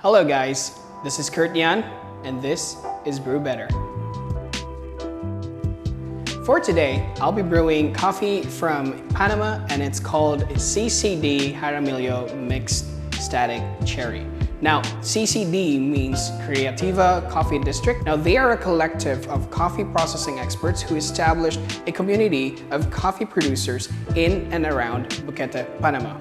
Hello guys, this is Kert Jan and this is Brew Better. For today, I'll be brewing coffee from Panama and it's called CCD Jaramillo Mixed Static Cherry. Now, CCD means Creativa Coffee District. Now, they are a collective of coffee processing experts who established a community of coffee producers in and around Boquete, Panama.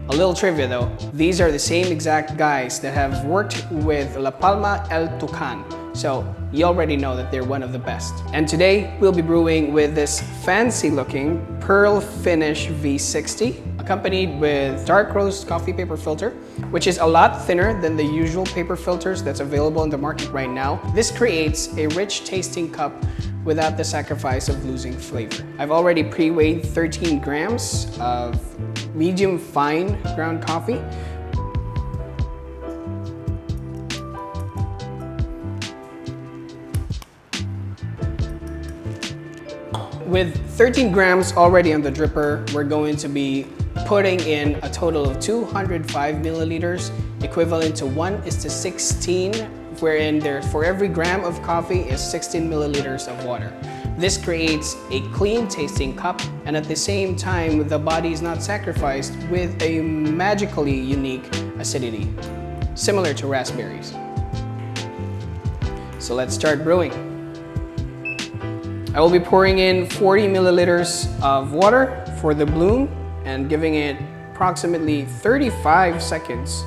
A little trivia though, these are the same exact guys that have worked with La Palma El Tucan, so you already know that they're one of the best. And today, we'll be brewing with this fancy looking Pearl Finish V60, accompanied with dark roast coffee paper filter, which is a lot thinner than the usual paper filters that's available in the market right now. This creates a rich tasting cup without the sacrifice of losing flavor. I've already pre-weighed 13 grams of medium fine ground coffee. With 13 grams already on the dripper, we're going to be putting in a total of 205 milliliters, equivalent to 1:16, wherein for every gram of coffee is 16 milliliters of water. This creates a clean tasting cup, and at the same time, the body is not sacrificed with a magically unique acidity, similar to raspberries. So let's start brewing. I will be pouring in 40 milliliters of water for the bloom and giving it approximately 35 seconds.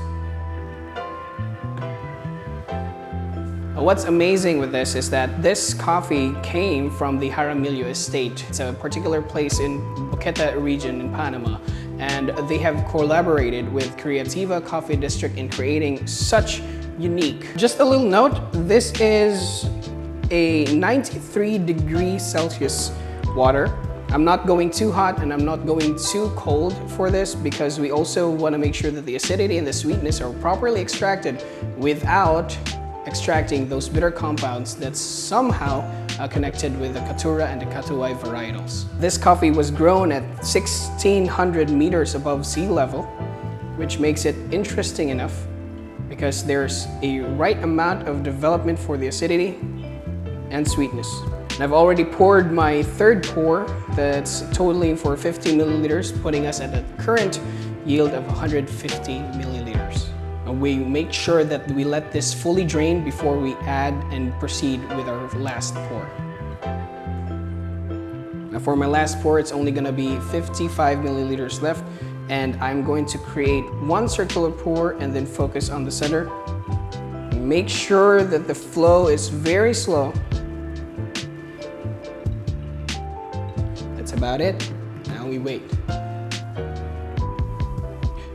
What's amazing with this is that this coffee came from the Jaramillo estate. It's a particular place in Boquete region in Panama, and they have collaborated with Creativa Coffee District in creating such unique. Just a little note, this is a 93°C water. I'm not going too hot and I'm not going too cold for this because we also want to make sure that the acidity and the sweetness are properly extracted without extracting those bitter compounds that's somehow connected with the Caturra and the Catuai varietals. This coffee was grown at 1,600 meters above sea level, which makes it interesting enough because there's a right amount of development for the acidity and sweetness. And I've already poured my third pour that's totaling for 50 milliliters, putting us at a current yield of 150 milliliters. We make sure that we let this fully drain before we add and proceed with our last pour. Now for my last pour, it's only gonna be 55 milliliters left, and I'm going to create one circular pour and then focus on the center. Make sure that the flow is very slow. That's about it. Now we wait.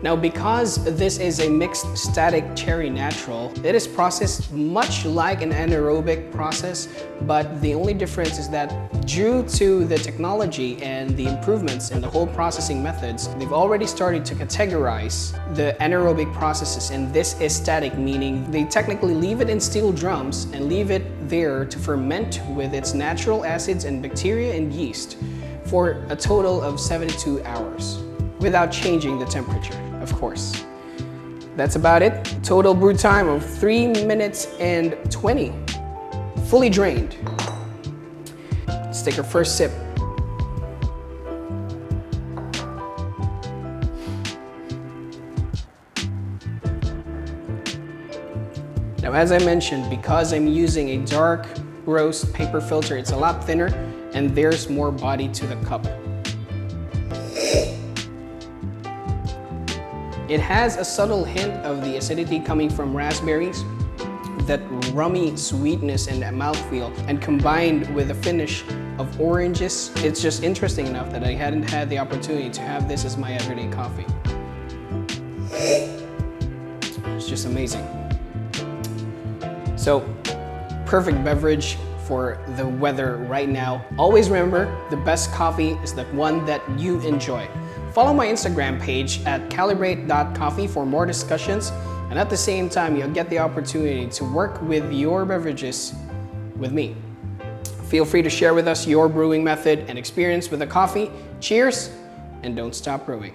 Now, because this is a mixed static cherry natural, it is processed much like an anaerobic process, but the only difference is that due to the technology and the improvements in the whole processing methods, they've already started to categorize the anaerobic processes, and this is static, meaning they technically leave it in steel drums and leave it there to ferment with its natural acids and bacteria and yeast for a total of 72 hours without changing the temperature. Of course. That's about it. Total brew time of 3 minutes and 20. Fully drained. Let's take our first sip. Now, as I mentioned, because I'm using a dark roast paper filter, it's a lot thinner and there's more body to the cup. It has a subtle hint of the acidity coming from raspberries, that rummy sweetness and that mouthfeel, and combined with a finish of oranges, it's just interesting enough that I hadn't had the opportunity to have this as my everyday coffee. It's just amazing. So, perfect beverage for the weather right now. Always remember, the best coffee is the one that you enjoy. Follow my Instagram page at calibrate.coffee for more discussions, and at the same time, you'll get the opportunity to work with your beverages with me. Feel free to share with us your brewing method and experience with the coffee. Cheers, and don't stop brewing.